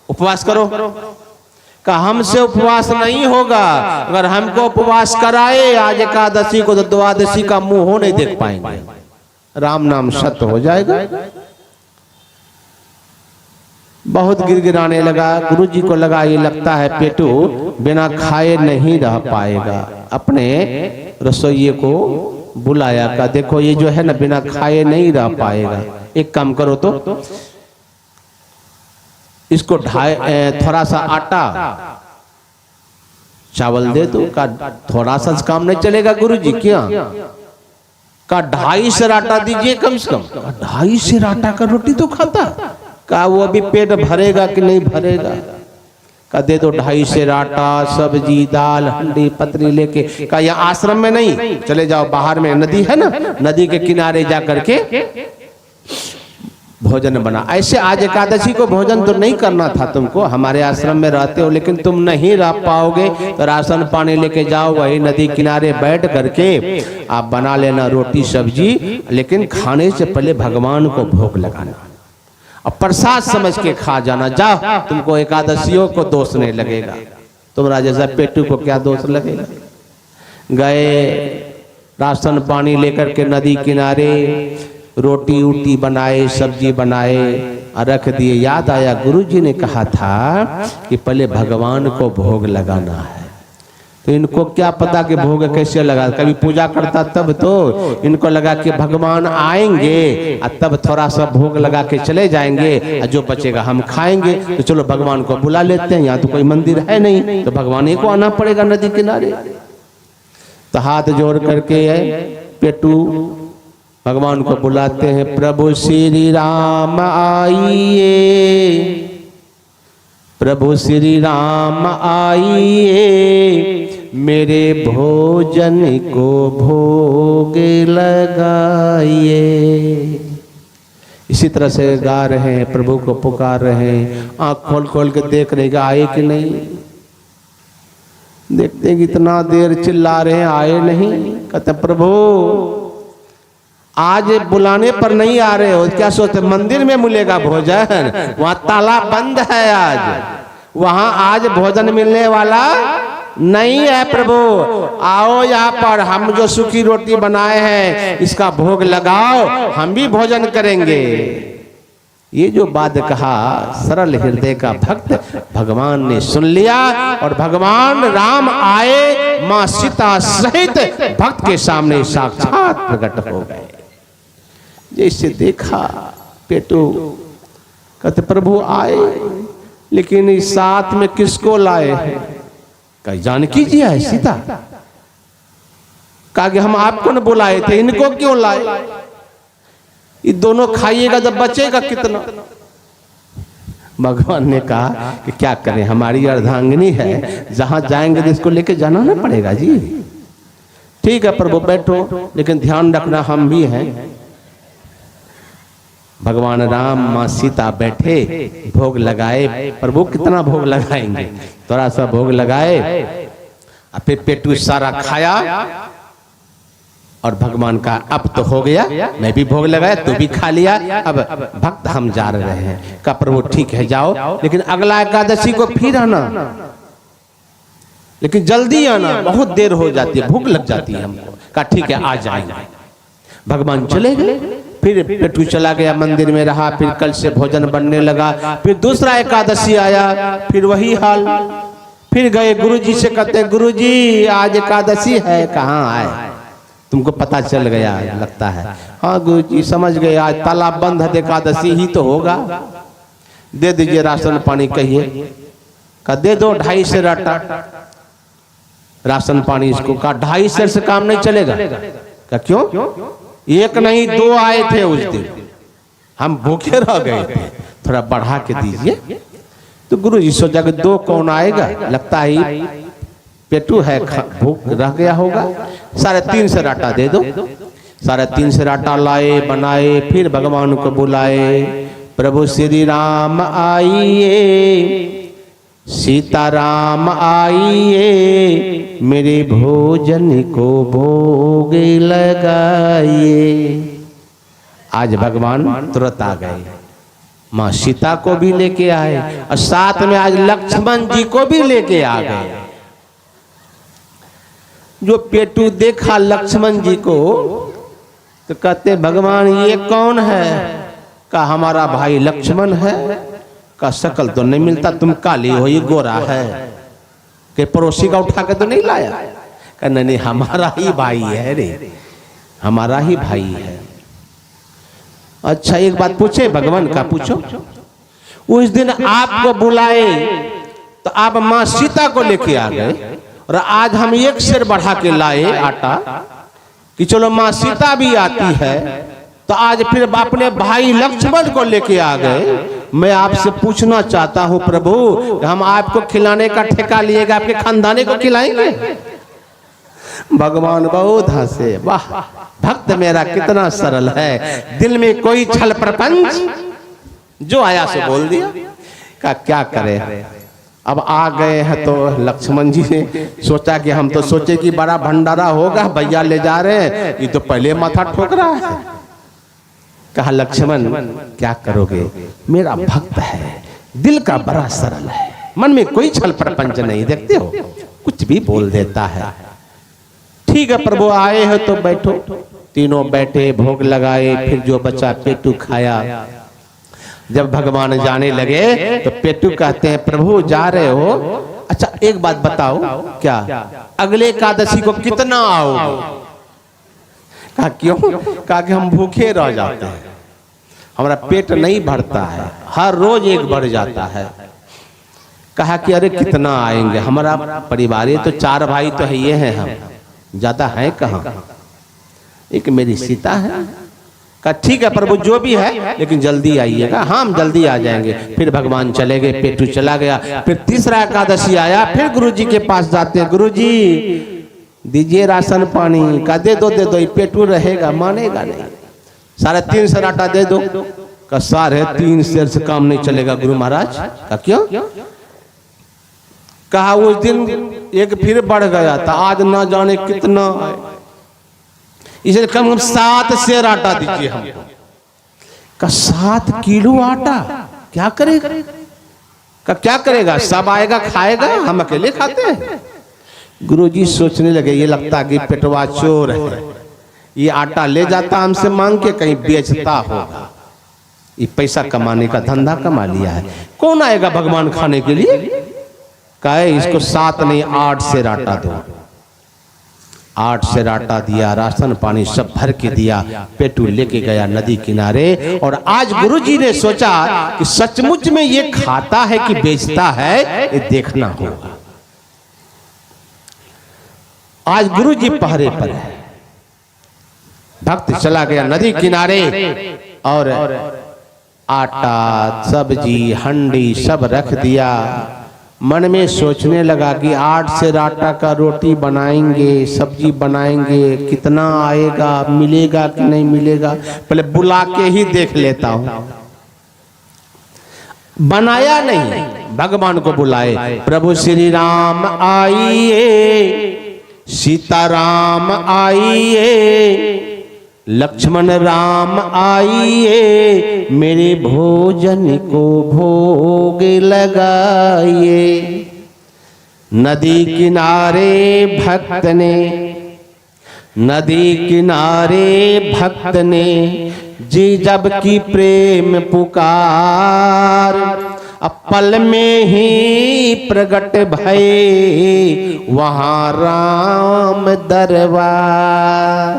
उपवास करो। कहा हमसे उपवास नहीं होगा, अगर हमको उपवास कराए आज एकादशी को तो द्वादशी का मुंह हो नहीं देख पाएंगे, राम नाम सत्य हो जाएगा। बहुत गिड़गिड़ाने लगा। गुरुजी को लगा ये लगता है पेटू बिना खाए नहीं रह पाएगा। अपने रसोइये को बुलाया, का देखो ये जो है ना बिना खाए नहीं रह पाएगा, एक काम करो तो इसको थोड़ा सा आटा चावल दे दो। का थोड़ा सा काम नहीं चलेगा गुरुजी क्या? का 2.5 सेर आटा दीजिए कम से कम। 2.5 सेर आटा का रोटी तो खाता। का वो अभी पेट भरेगा कि नहीं भरेगा? का दे दो 2.5 सेर आटा, सब्जी, दाल, हंडी पतरी लेके। का यहाँ आश्रम में नहीं, चले जाओ बाहर में नदी है ना, नदी के किनारे जा करके भोजन बना। ऐसे आज एकादशी को भोजन तो नहीं करना था तुमको, हमारे आश्रम में रहते हो, लेकिन तुम नहीं रह पाओगे तो राशन पानी लेके जाओ, वही नदी किनारे बैठ करके आप बना लेना रोटी सब्जी, लेकिन खाने से पहले भगवान को भोग लगाना और प्रसाद समझ के खा जाना। जाओ, तुमको एकादशियों को दोष नहीं लगेगा। तुम्हारा जैसा पेटू को क्या दोष लगेगा? गए राशन पानी लेकर के नदी किनारे रोटी उटी बनाए, सब्जी बनाए और रख दिए। याद आया गुरुजी ने कहा था कि पहले भगवान को भोग लगाना है। तो इनको क्या पता कि भोग कैसे लगा, कभी पूजा करता तब तो इनको लगा कि भगवान आएंगे और तब थोड़ा सा भोग लगा के चले जाएंगे और जो बचेगा हम खाएंगे। तो चलो भगवान को बुला लेते हैं, यहाँ तो कोई मंदिर है नहीं, तो भगवान ही को आना पड़ेगा नदी किनारे। तो हाथ जोड़ करके पेटू भगवान को बुलाते हैं, प्रभु श्री राम आइए, प्रभु श्री राम आइए, मेरे भोजन को भोग लगाइए। इसी तरह से गा रहे हैं, प्रभु को पुकार रहे हैं, आँख खोल खोल के देख रहे आए कि नहीं। देखते हैं कितना देर चिल्ला रहे हैं, आए नहीं। कहते प्रभु आज बुलाने पर नहीं आ रहे हो, क्या सोचते मंदिर में मिलेगा भोजन? वहां ताला बंद है आज, वहां आज भोजन मिलने वाला नहीं है। प्रभु आओ यहाँ पर, हम जो सूखी रोटी बनाए हैं इसका भोग लगाओ, हम भी भोजन करेंगे। ये जो बात कहा सरल हृदय का भक्त भगवान ने सुन लिया और भगवान राम आए मां सीता सहित भक्त के सामने साक्षात प्रकट हो गए। जैसे देखा पेटू कहते प्रभु आए, लेकिन इस साथ में किसको लाए हैं? कहा जानकी जी है, सीता। कहा कि हम आपको न बुलाए थे, इनको क्यों लाए? ये दोनों खाइएगा जब बचेगा कितना? भगवान ने कहा कि क्या करें, हमारी अर्धांगिनी है, जहां जाएंगे तो इसको लेके जाना ना पड़ेगा जी। ठीक है प्रभु बैठो, लेकिन ध्यान रखना हम भी हैं। भगवान राम मां सीता बैठे, भोग लगाए। प्रभु कितना भोग लगाएंगे, थोड़ा सा भोग लगाए और फिर पेटू सारा खाया और भगवान का अब तो हो गया, मैं भी भोग लगाया, तू भी खा लिया, अब भक्त हम जा रहे हैं। का प्रभु ठीक है जाओ, लेकिन अगला एकादशी को फिर आना, लेकिन जल्दी आना, बहुत देर हो जाती है, भूख लग जाती है हमको। का ठीक है आ जाएंगे। भगवान चले गए, फिर पेटू चला गया, मंदिर में रहा, फिर कल से भोजन बनने लगा। फिर दूसरा एकादशी आया, फिर वही हाल। फिर गए गुरुजी से, कहते गुरुजी आज एकादशी है, कहाँ आए? तुमको पता चल गया लगता है। हाँ गुरुजी समझ गए, आज तालाब बंद है, एकादशी ही तो होगा। दे दीजिए राशन पानी, कहिए। का दे दो 2.5 सेर आटा राशन पानी इसको। का 2.5 सेर से काम नहीं चलेगा। का क्यों? एक नहीं 2 आए थे उस दिन, हम भूखे रह गए थे, थोड़ा बढ़ा के दीजिए। तो गुरुजी सोचा कि 2 कौन आएगा, लगता है पेटू है, भूख रह गया होगा। 3.5 सेर आटा दे दो। 3.5 सेर आटा लाए, बनाए, फिर भगवान को बुलाए, प्रभु श्री राम आइए, सीताराम आइए, मेरे भोजन को भोग लगाइए। आज भगवान तुरंत आ गए, मां सीता को भी लेके आए और साथ में आज लक्ष्मण जी को भी लेके आ गए। जो पेटू देखा लक्ष्मण जी को तो कहते भगवान ये कौन है? का हमारा भाई लक्ष्मण है। का शकल तो नहीं मिलता, तुम काली हो, ये गोरा है, के पड़ोसी का उठा के तो नहीं लाया? का नहीं हमारा ही भाई है रे, हमारा ही भाई है। अच्छा एक बात पूछे भगवान का, पूछो। उस दिन आपको बुलाए तो आप मां सीता को लेके आ गए और आज हम एक शेर बढ़ा के लाए आटा कि चलो माँ सीता भी आती है, तो आज फिर अपने भाई लक्ष्मण को लेके आ गए। मैं आपसे पूछना चाहता हूं प्रभु, हम आपको खिलाने का ठेका लिएगा, आपके खानदानी को खिलाएंगे? भगवान बहुत हंसे, वाह भक्त मेरा कितना सरल है, दिल में कोई छल प्रपंच, जो आया सो बोल दिया। का क्या करे, अब आ गए हैं तो लक्ष्मण जी ने सोचा कि हम तो सोचे कि बड़ा भंडारा होगा, भैया ले जा रहे हैं, ये तो पहले माथा ठोक रहा है। कहा लक्ष्मण क्या करोगे, मेरा भक्त है, दिल का बड़ा सरल है, मन में कोई छल प्रपंच नहीं, देखते हो कुछ भी बोल देता है। ठीक है प्रभु आए हो तो बैठो। तीनों बैठे, भोग लगाए, फिर जो बचा पेटू खाया। जब भगवान जाने लगे तो पेटू कहते हैं प्रभु जा रहे हो, अच्छा एक बात बताओ, क्या अगले एकादशी को कितना आओगे? कहा क्यों? कहा कि हम भूखे रह जाते हैं, हमारा पेट नहीं भरता है, हर रोज एक बढ़ जाता है। कहा कि अरे कितना आएंगे, हमारा परिवार ये तो 4 भाई तो है, ये हैं हम, ज्यादा है कहाँ, एक मेरी सीता है। कहा ठीक है प्रभु जो भी है, लेकिन जल्दी आइएगा। हाँ हम जल्दी आ जाएंगे। फिर भगवान चले गए, पेटू चला गया। फिर तीसरा एकादशी आया, फिर गुरुजी के पास जाते हैं, गुरुजी दीजिए राशन पानी। का दे दो, पेटू रहेगा, मानेगा नहीं। 3.5 सेर आटा दे दो। का 3.5 सेर से काम नहीं चलेगा गुरु महाराज। का क्यों? कहा उस दिन एक फिर बढ़ गया था, आज ना जाने कितना है, इसलिए कम 7 सेर आटा दीजिए हमको। का 7 किलो आटा क्या करेगा? का क्या करेगा, सब आएगा खाएगा, हम अकेले खाते हैं। गुरुजी सोचने लगे ये लगता है कि पेटवा चोर है, ये आटा ले जाता हमसे मांग के कहीं बेचता होगा, ये पैसा कमाने का धंधा कमा लिया है, कौन आएगा भगवान खाने के लिए? कहे इसको 7 नहीं 8 सेर आटा दो। 8 सेर आटा दिया, राशन पानी सब भर के दिया। पेटू लेके गया नदी किनारे। और आज गुरुजी ने सोचा कि सचमुच में ये खाता है कि बेचता है, ये देखना होगा। आज गुरुजी पहरे पर है। भक्त चला गया नदी किनारे और आटा सब्जी हंडी सब रख दिया। मन में सोचने लगा कि 8 सेर आटा का रोटी बनाएंगे, सब्जी बनाएंगे, कितना आएगा, मिलेगा कि नहीं मिलेगा, पहले बुला के ही देख लेता हूं। बनाया नहीं, भगवान को बुलाए, प्रभु श्री राम आइए, सीताराम आइए, लक्ष्मण राम आइए, मेरे भोजन को भोग लगाइए। नदी किनारे भक्त ने, नदी किनारे भक्त ने जी जब की प्रेम पुकार, अब पल में ही प्रगट भये वहां राम दरबार।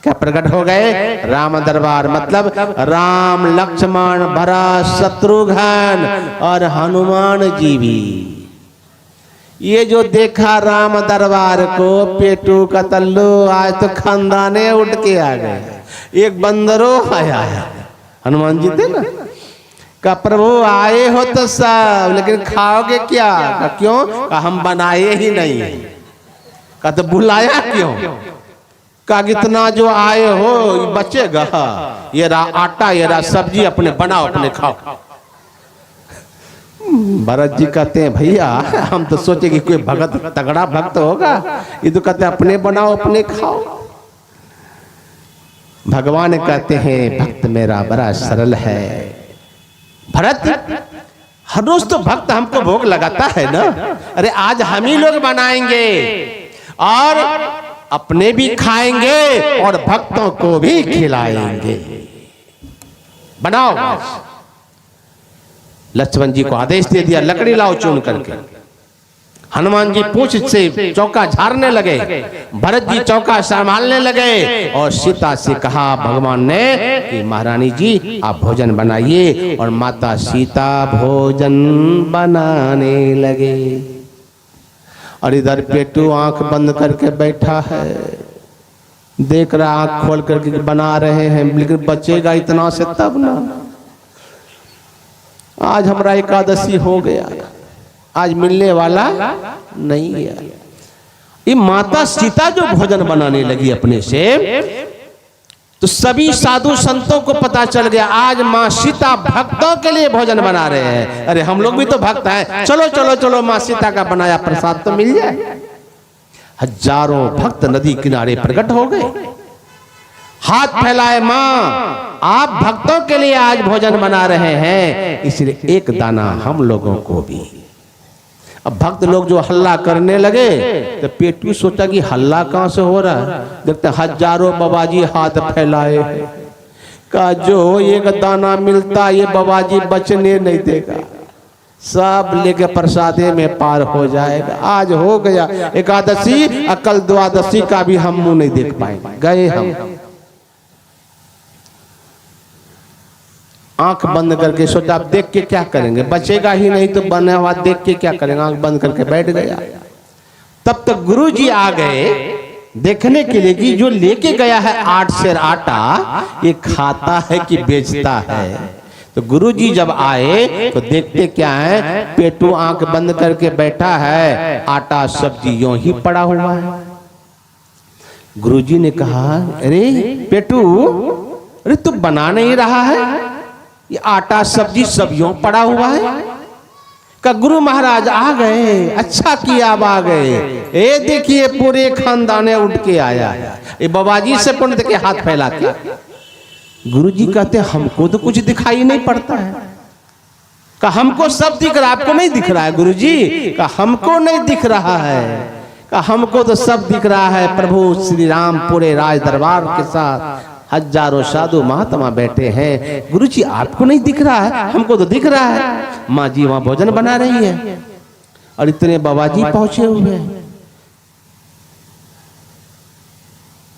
क्या प्रकट हो गए? राम दरबार। मतलब राम लक्ष्मण भरत शत्रुघ्न और हनुमान जी भी। ये जो देखा राम दरबार को, पेटू का तल्लू आज तो खानदाने उठ के आ गए। एक बंदरो आया है, हनुमान जी थे ना, का प्रभु आए हो तो सब, लेकिन खाओगे क्या? का क्यों? का हम बनाए ही नहीं। का तो बुलाया क्यों? का इतना जो आए हो बचेगा, ये रहा आटा, ये रहा सब्जी, अपने बनाओ अपने खाओ। भरत जी कहते हैं भैया हम तो सोचे कि कोई भगत तगड़ा भक्त होगा, ये तो कहते हैं अपने बनाओ अपने खाओ। भगवान कहते हैं भक्त मेरा बड़ा सरल है। भरत हर रोज तो भक्त हमको भोग लगाता है ना, अरे आज हम ही लोग बनाएंगे और अपने भी खाएंगे और भक्तों को भी खिलाएंगे। बनाओ। लक्ष्मण जी को आदेश दे दिया, लकड़ी लाओ चुन करके। हनुमान जी पूंछ से चौका झाड़ने लगे, भरत जी चौका संभालने लगे और सीता से कहा भगवान ने कि महारानी जी आप भोजन बनाइए, और माता सीता भोजन बनाने लगे। और इधर पेटू आंख बंद करके बैठा है, देख रहा आंख खोल करके बना रहे हैं, लेकिन बचेगा इतना से तब ना। आज हमारा एकादशी हो गया, आज मिलने वाला नहीं है। ये माता सीता जो भोजन बनाने लगी अपने से, तो सभी साधु संतों को पता चल गया आज माँ सीता भक्तों के लिए भोजन बना रहे हैं। अरे हम लोग भी तो भक्त हैं, चलो चलो चलो माँ सीता का बनाया प्रसाद तो मिल जाए। हजारों भक्त नदी किनारे प्रकट हो गए, हाथ फैलाए, माँ आप भक्तों के लिए आज भोजन बना रहे हैं, इसलिए एक दाना हम लोगों को भी। अब भक्त लोग जो हल्ला करने लगे तो पेटू सोचा कि हल्ला कहां से हो रहा है, देखते हजारों बाबाजी हाथ फैलाए, का जो एक दाना मिलता ये बाबाजी बचने नहीं देगा, सब लेके प्रसादे में पार हो जाएगा। आज हो गया एकादशी, अकल द्वादशी का भी हम मुंह नहीं देख पाएंगे, गए हम। आंख बंद करके सोचा आप देख के क्या करेंगे, बचेगा ही नहीं तो बना हुआ देख के क्या करेंगे, आंख बंद करके बैठ गया। तब तक गुरुजी आ गए देखने के लिए कि जो लेके गया है 8 सेर आटा ये खाता है कि बेचता है। तो गुरुजी जब आए तो देखते क्या है, पेटू आंख बंद करके बैठा है, आटा सब्जी यूं ही पड़ा हुआ है। गुरुजी ने कहा अरे पेटू, अरे तू बना नहीं रहा है, ये आटा सब्जी सब यूं पड़ा हुआ है। का गुरु महाराज आ गए, अच्छा किया आप आ गए, ये देखिए पूरे खानदान उठ के आया, ये बाबाजी से पुण्य देके हाथ फैला के। गुरुजी कहते हमको तो कुछ दिखाई नहीं पड़ता है, का हमको सब दिख रहा, आपको नहीं दिख रहा है गुरुजी, का हमको नहीं दिख रहा है, का हमको तो सब दिख रहा है। प्रभु श्री राम पूरे राज दरबार के साथ हजारों साधु महात्मा बैठे हैं, गुरुजी आपको नहीं दिख रहा है, हमको तो दिख रहा है। माँ जी वहां भोजन बना रही है और इतने बाबाजी पहुंचे हुए हैं।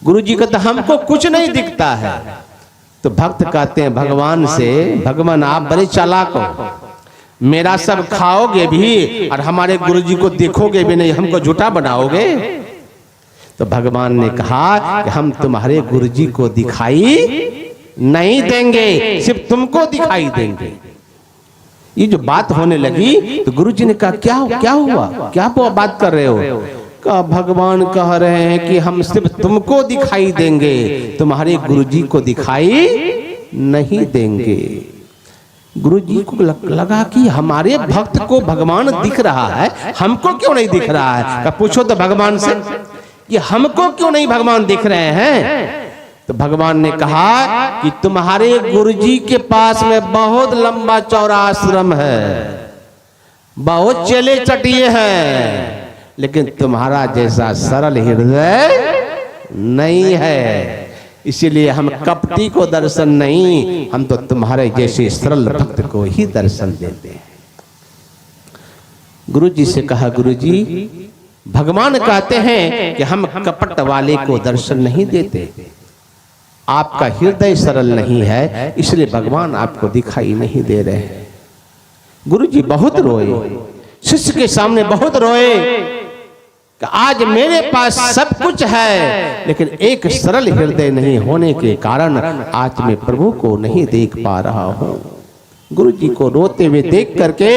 गुरुजी कहते हमको कुछ नहीं दिखता है। तो भक्त कहते हैं भगवान से, भगवान आप बड़े चालाक हो, मेरा सब खाओगे भी और हमारे गुरुजी को देखोगे भी नहीं, हमको झूठा बनाओगे। तो भगवान ने कहा कि हम तुम्हारे गुरुजी को दिखाई नहीं देंगे, सिर्फ तुमको दिखाई देंगे। ये जो बात होने लगी तो गुरुजी ने कहा क्या हुआ, क्या बात कर रहे हो? कहा भगवान कह रहे हैं कि हम सिर्फ तुमको दिखाई देंगे, तुम्हारे गुरुजी को दिखाई नहीं देंगे। गुरुजी को लगा कि हमारे भक्त को भगवान दिख रहा है, हमको क्यों नहीं दिख रहा है? कहा पूछो तो भगवान से कि हमको क्यों नहीं भगवान दिख रहे हैं? तो भगवान ने कहा कि तुम्हारे गुरुजी के पास में बहुत लंबा चौड़ा आश्रम है, बहुत चेले चटिए हैं, लेकिन तुम्हारा जैसा सरल हृदय नहीं है, इसीलिए हम कपटी को दर्शन नहीं, हम तो तुम्हारे जैसे सरल भक्त को ही दर्शन देते हैं। गुरुजी से कहा गुरुजी भगवान कहते हैं कि हम कपट वाले को दर्शन नहीं देते, आपका हृदय सरल नहीं है, इसलिए भगवान आपको दिखाई नहीं दे रहे हैं। गुरुजी बहुत रोए, शिष्य के सामने बहुत रोए कि आज मेरे पास सब कुछ है, लेकिन एक सरल हृदय नहीं होने के कारण आज मैं प्रभु को नहीं देख पा रहा हूं। गुरुजी को रोते हुए देख करके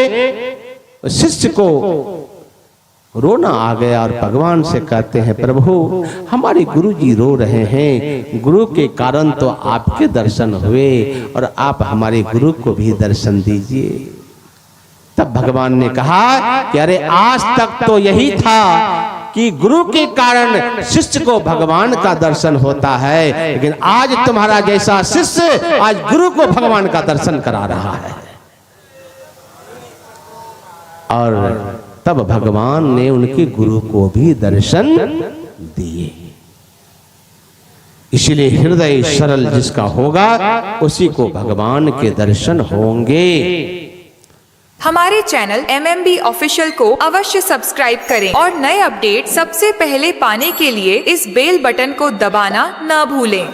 शिष्य को रोना आ गया और भगवान से कहते हैं प्रभु हमारे गुरुजी रो रहे हैं, गुरु के कारण तो आपके दर्शन हुए और आप हमारे गुरु को भी दर्शन दीजिए। तब भगवान ने कहा कि अरे आज तक तो यही था कि गुरु के कारण शिष्य को भगवान का दर्शन होता है, लेकिन आज तुम्हारा जैसा शिष्य आज गुरु को भगवान का दर्शन करा रहा है। और तब भगवान ने उनके गुरु को भी दर्शन दिए। इसलिए हृदय सरल जिसका होगा उसी को भगवान के दर्शन होंगे। हमारे चैनल MMB ऑफिशियल को अवश्य सब्सक्राइब करें और नए अपडेट सबसे पहले पाने के लिए इस बेल बटन को दबाना न भूलें।